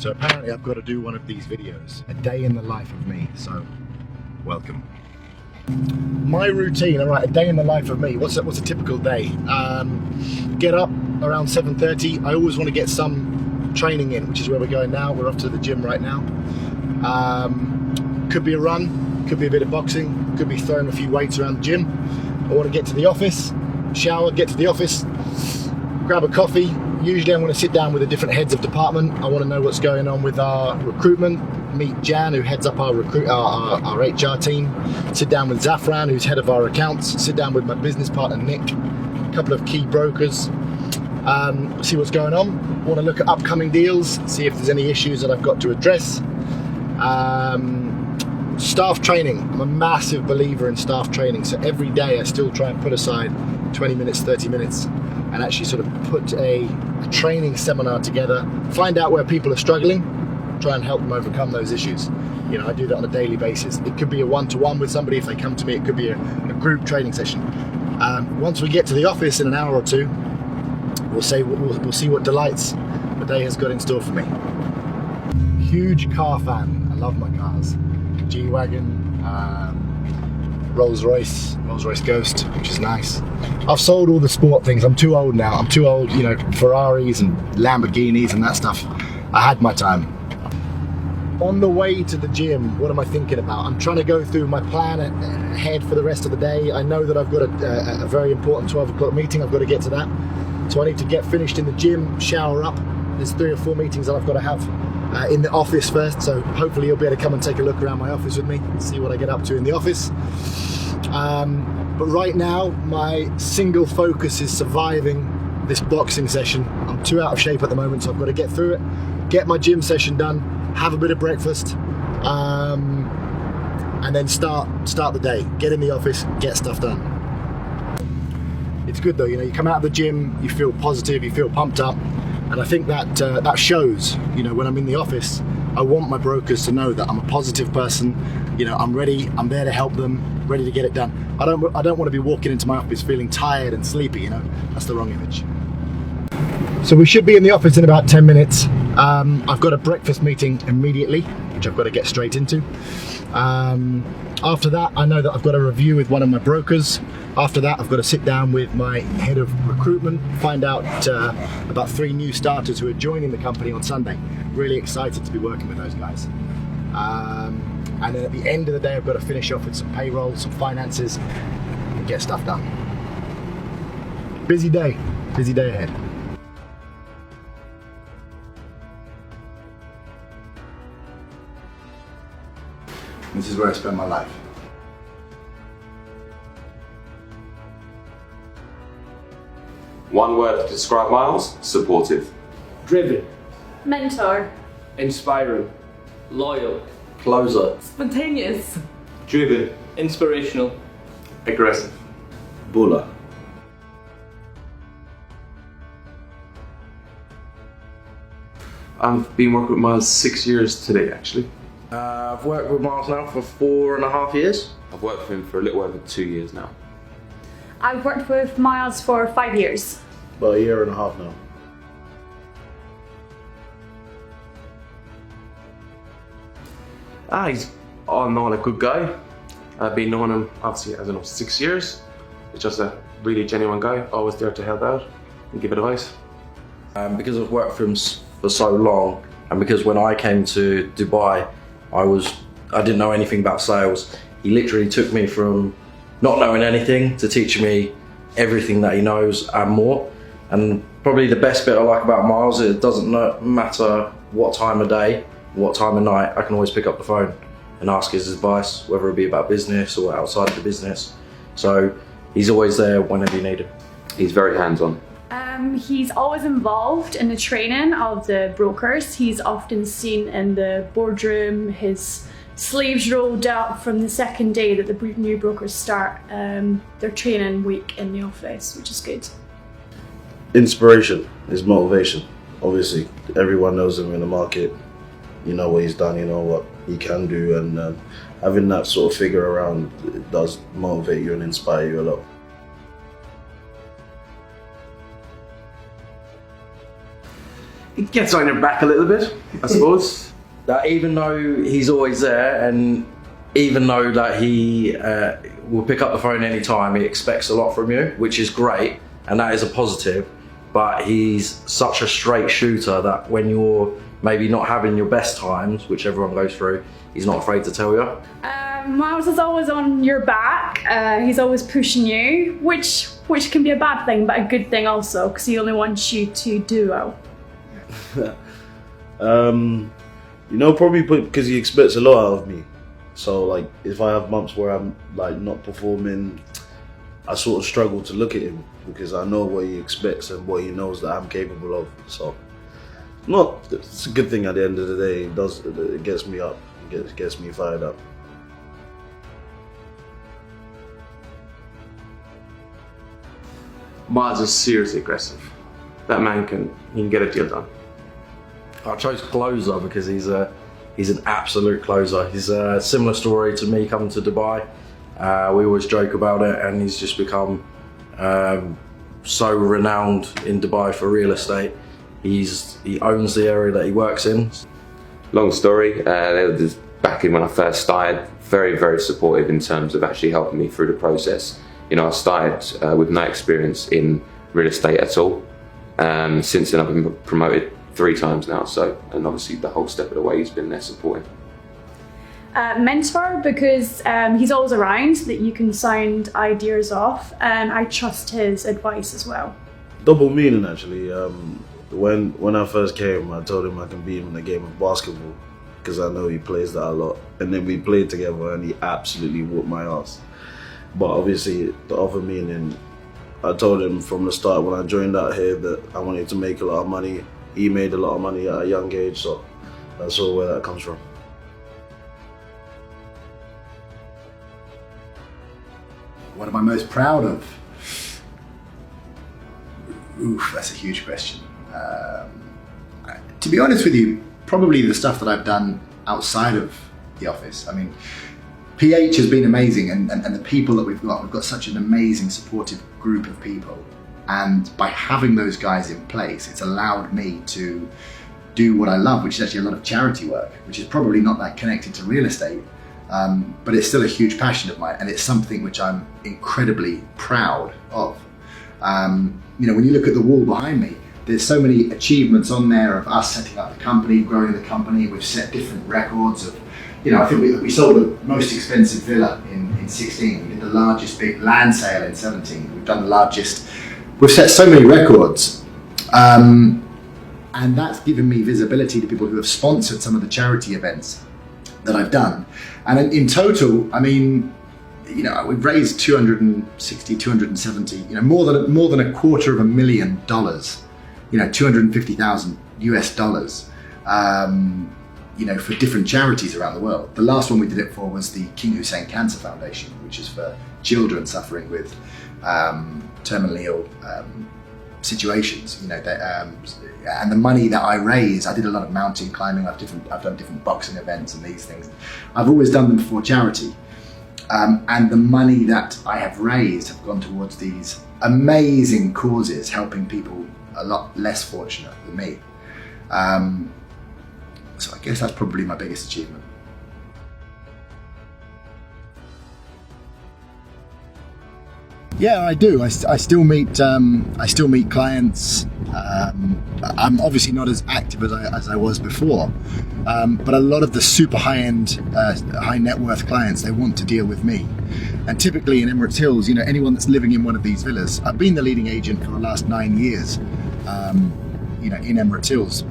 So apparently I've got to do one of these videos, a day in the life of me, so welcome. My routine, all right, a day in the life of me. What's a typical day? Get up around 7:30. I always want to get some training in, which is where we're going now. We're off to the gym right now. Could be a run, could be a bit of boxing, could be throwing a few weights around the gym. I want to get to the office, shower, get to the office, grab a coffee. Usually I'm going to sit down with the different heads of department. I want to know what's going on with our recruitment, meet Jan, who heads up our HR team, sit down with Zafran, who's head of our accounts, sit down with my business partner Nick, a couple of key brokers, see what's going on. Want to look at upcoming deals, see if there's any issues that I've got to address. Staff training, I'm a massive believer in staff training, so every day I still try and put aside 20 minutes, 30 minutes and actually sort of put a training seminar together, find out where people are struggling, try and help them overcome those issues. You know, I do that on a daily basis. It could be a one-to-one with somebody if they come to me, it could be a group training session. Once we get to the office in an hour or two, we'll see what delights the day has got in store for me. Huge car fan, I love my cars. G-Wagon, Rolls-Royce Ghost, which is nice. I've sold all the sport things. I'm too old now. I'm too old, you know, Ferraris and Lamborghinis and that stuff. I had my time. On the way to the gym, what am I thinking about? I'm trying to go through my plan ahead for the rest of the day. I know that I've got a very important 12 o'clock meeting. I've got to get to that. So I need to get finished in the gym, shower up. There's 3 or 4 meetings that I've got to have in the office first, so hopefully you'll be able to come and take a look around my office with me, see what I get up to in the office. But right now, my single focus is surviving this boxing session. I'm too out of shape at the moment, so I've got to get through it, get my gym session done, have a bit of breakfast, and then start the day, get in the office, get stuff done. It's good though, you know, you come out of the gym, you feel positive, you feel pumped up. And I think that that shows, you know, when I'm in the office, I want my brokers to know that I'm a positive person, you know, I'm ready, I'm there to help them, ready to get it done. I don't want to be walking into my office feeling tired and sleepy, you know, that's the wrong image. So we should be in the office in about 10 minutes. I've got a breakfast meeting immediately, which I've got to get straight into. After that, I know that I've got a review with one of my brokers. After that, I've got to sit down with my head of recruitment, find out about 3 new starters who are joining the company on Sunday. Really excited to be working with those guys. And then at the end of the day, I've got to finish off with some payroll, some finances, and get stuff done. Busy day ahead. This is where I spend my life. One word to describe Myles: supportive. Driven. Mentor. Inspiring. Loyal. Closer. Spontaneous. Driven. Inspirational. Aggressive. Buller. I've been working with Myles 6 years today, actually. I've worked with Myles now for 4.5 years. I've worked with him for a little over 2 years now. I've worked with Myles for 5 years. About 1.5 years now. He's all in all a good guy. I've been knowing him, obviously, I don't know, 6 years. He's just a really genuine guy, always there to help out and give advice. Because I've worked for him for so long, and because when I came to Dubai, I didn't know anything about sales. He literally took me from not knowing anything to teaching me everything that he knows and more. And probably the best bit I like about Myles is it doesn't matter what time of day, what time of night, I can always pick up the phone and ask his advice, whether it be about business or outside of the business. So he's always there whenever you need him. He's very hands-on. He's always involved in the training of the brokers. He's often seen in the boardroom, his sleeves rolled up from the second day that the new brokers start their training week in the office, which is good. Inspiration is motivation. Obviously, everyone knows him in the market. You know what he's done, you know what he can do, and having that sort of figure around, it does motivate you and inspire you a lot. it gets on your back a little bit, I suppose. That even though he's always there, and even though that he will pick up the phone anytime, he expects a lot from you, which is great, and that is a positive. But he's such a straight shooter that when you're maybe not having your best times, which everyone goes through, he's not afraid to tell you. Myles is always on your back. He's always pushing you, which can be a bad thing, but a good thing also, because he only wants you to do well. You know, probably because he expects a lot out of me. So like, if I have months where I'm like not performing, I sort of struggle to look at him because I know what he expects and what he knows that I'm capable of. So, it's a good thing at the end of the day. It gets me up, it gets me fired up. Myles is seriously aggressive. That man can get a deal done. I chose closer because he's an absolute closer. He's a similar story to me coming to Dubai. We always joke about it, and he's just become so renowned in Dubai for real estate. He owns the area that he works in. Long story, back in when I first started, very, very supportive in terms of actually helping me through the process. You know, I started with no experience in real estate at all. Since then I've been promoted 3 times now, and obviously the whole step of the way he's been there supporting. Mentor, because he's always around that you can sound ideas off, and I trust his advice as well. Double meaning actually. When I first came, I told him I can beat him in a game of basketball because I know he plays that a lot, and then we played together and he absolutely whooped my ass. But obviously the other meaning, I told him from the start when I joined out here that I wanted to make a lot of money. He made a lot of money at a young age, so that's all where that comes from. What am I most proud of? Oof, that's a huge question. To be honest with you, probably the stuff that I've done outside of the office. I mean, PH has been amazing, and the people that we've got such an amazing supportive group of people. And by having those guys in place, it's allowed me to do what I love, which is actually a lot of charity work, which is probably not that connected to real estate, but it's still a huge passion of mine, and it's something which I'm incredibly proud of. You know, when you look at the wall behind me, there's so many achievements on there of us setting up the company, growing the company. We've set different records of, you know, I think we sold the most expensive villa in 16. We did the largest big land sale in 17. We've done the largest. We've set so many records, and that's given me visibility to people who have sponsored some of the charity events that I've done. And in total, I mean, you know, we've raised 260, 270, you know, more than $250,000, you know, 250,000 US dollars, you know, for different charities around the world. The last one we did it for was the King Hussein Cancer Foundation, which is for children suffering with terminally ill situations, you know, and the money that I raised, I did a lot of mountain climbing. I've done different boxing events and these things. I've always done them for charity, and the money that I have raised have gone towards these amazing causes, helping people a lot less fortunate than me. So I guess that's probably my biggest achievement. Yeah, I do. I still meet clients. I'm obviously not as active as I was before, but a lot of the super high-end, high net worth clients, they want to deal with me. And typically in Emirates Hills, you know, anyone that's living in one of these villas, I've been the leading agent for the last 9 years, you know, in Emirates Hills.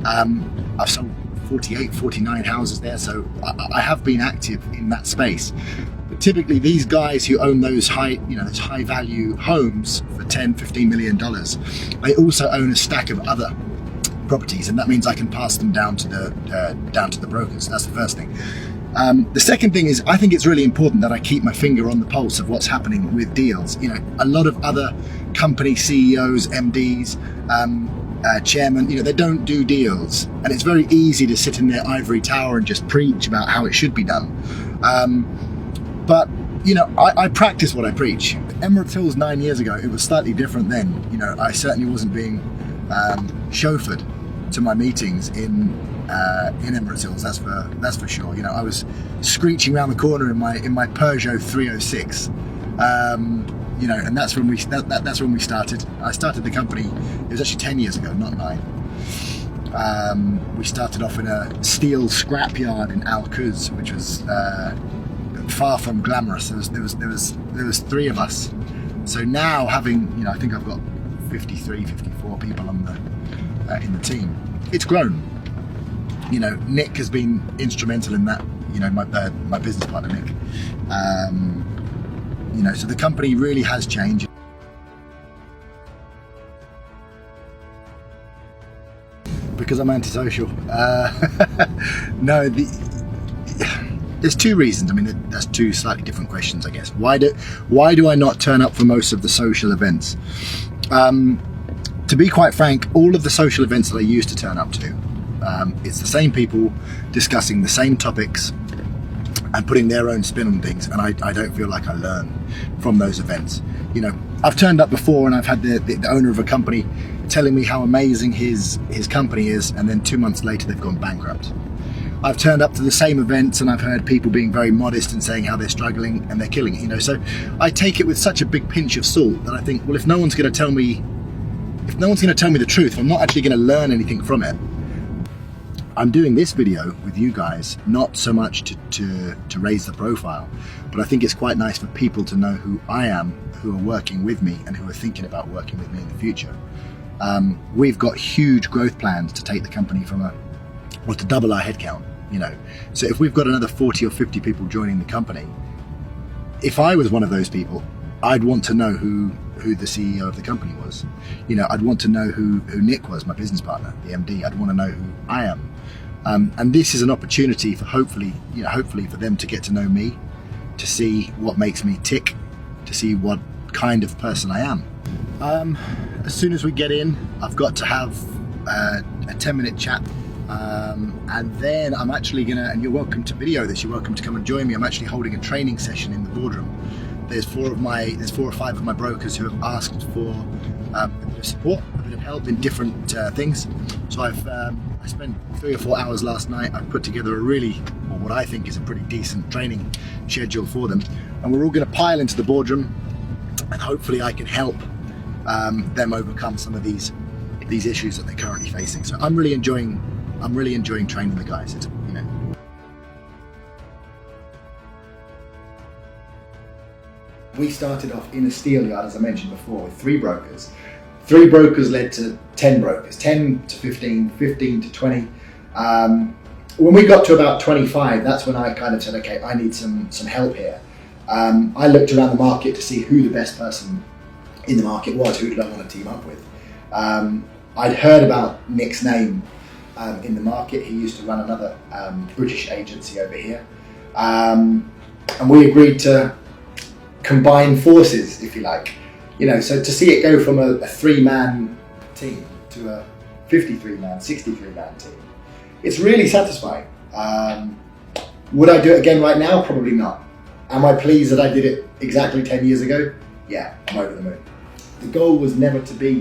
I've sold 48, 49 houses there, so I have been active in that space. But typically these guys who own those high value homes for 10, 15 million dollars, they also own a stack of other properties, and that means I can pass them down to the brokers. That's the first thing. The second thing is, I think it's really important that I keep my finger on the pulse of what's happening with deals. You know, a lot of other company CEOs, MDs, chairman, you know, they don't do deals, and it's very easy to sit in their ivory tower and just preach about how it should be done. But you know, I practice what I preach. Emirates Hills 9 years ago, it was slightly different then. You know, I certainly wasn't being chauffeured to my meetings in Emirates Hills. That's for sure. You know, I was screeching around the corner in my Peugeot 306. You know, and that's when we started. I started the company. It was actually 10 years ago, not 9. We started off in a steel scrapyard in Al Quds, which was far from glamorous. There was 3 of us. So now having, you know, I think I've got 53, 54 people on the in the team. It's grown. You know, Nick has been instrumental in that. You know, my business partner Nick. You know, so the company really has changed. Because I'm antisocial. No, there's 2 reasons. I mean, that's 2 slightly different questions, I guess. Why do I not turn up for most of the social events? To be quite frank, all of the social events that I used to turn up to, it's the same people discussing the same topics and putting their own spin on things, and I don't feel like I learn from those events. You know, I've turned up before and I've had the owner of a company telling me how amazing his company is, and then 2 months later they've gone bankrupt. I've turned up to the same events and I've heard people being very modest and saying how they're struggling and they're killing it, you know. So I take it with such a big pinch of salt that I think, well, if no one's going to tell me the truth, I'm not actually going to learn anything from it. I'm doing this video with you guys not so much to raise the profile, but I think it's quite nice for people to know who I am, who are working with me and who are thinking about working with me in the future. We've got huge growth plans to take the company to double our headcount, you know. So if we've got another 40 or 50 people joining the company, if I was one of those people, I'd want to know who the CEO of the company was. You know, I'd want to know who Nick was, my business partner, the MD. I'd want to know who I am. And this is an opportunity for hopefully for them to get to know me, to see what makes me tick, to see what kind of person I am. As soon as we get in, I've got to have a 10-minute chat. And then I'm actually and you're welcome to video this, you're welcome to come and join me. I'm actually holding a training session in the boardroom. There's 4 or 5 of my brokers who have asked for a bit of support, a bit of help in different things. So I spent 3 or 4 hours last night. I put together what I think is a pretty decent training schedule for them. And we're all going to pile into the boardroom, and hopefully I can help them overcome some of these issues that they're currently facing. So I'm really enjoying training the guys. It's, you know. We started off in a steel yard, as I mentioned before, with 3 brokers. 3 brokers led to 10 brokers, 10 to 15, 15 to 20. When we got to about 25, that's when I kind of said, okay, I need some help here. I looked around the market to see who the best person in the market was, who did I want to team up with. I'd heard about Nick's name in the market. He used to run another British agency over here. And we agreed to combine forces, if you like. You know, so to see it go from a 3-man team to a 53-man, 63-man team, it's really satisfying. Would I do it again right now? Probably not. Am I pleased that I did it exactly 10 years ago? Yeah, I'm over the moon. The goal was never to be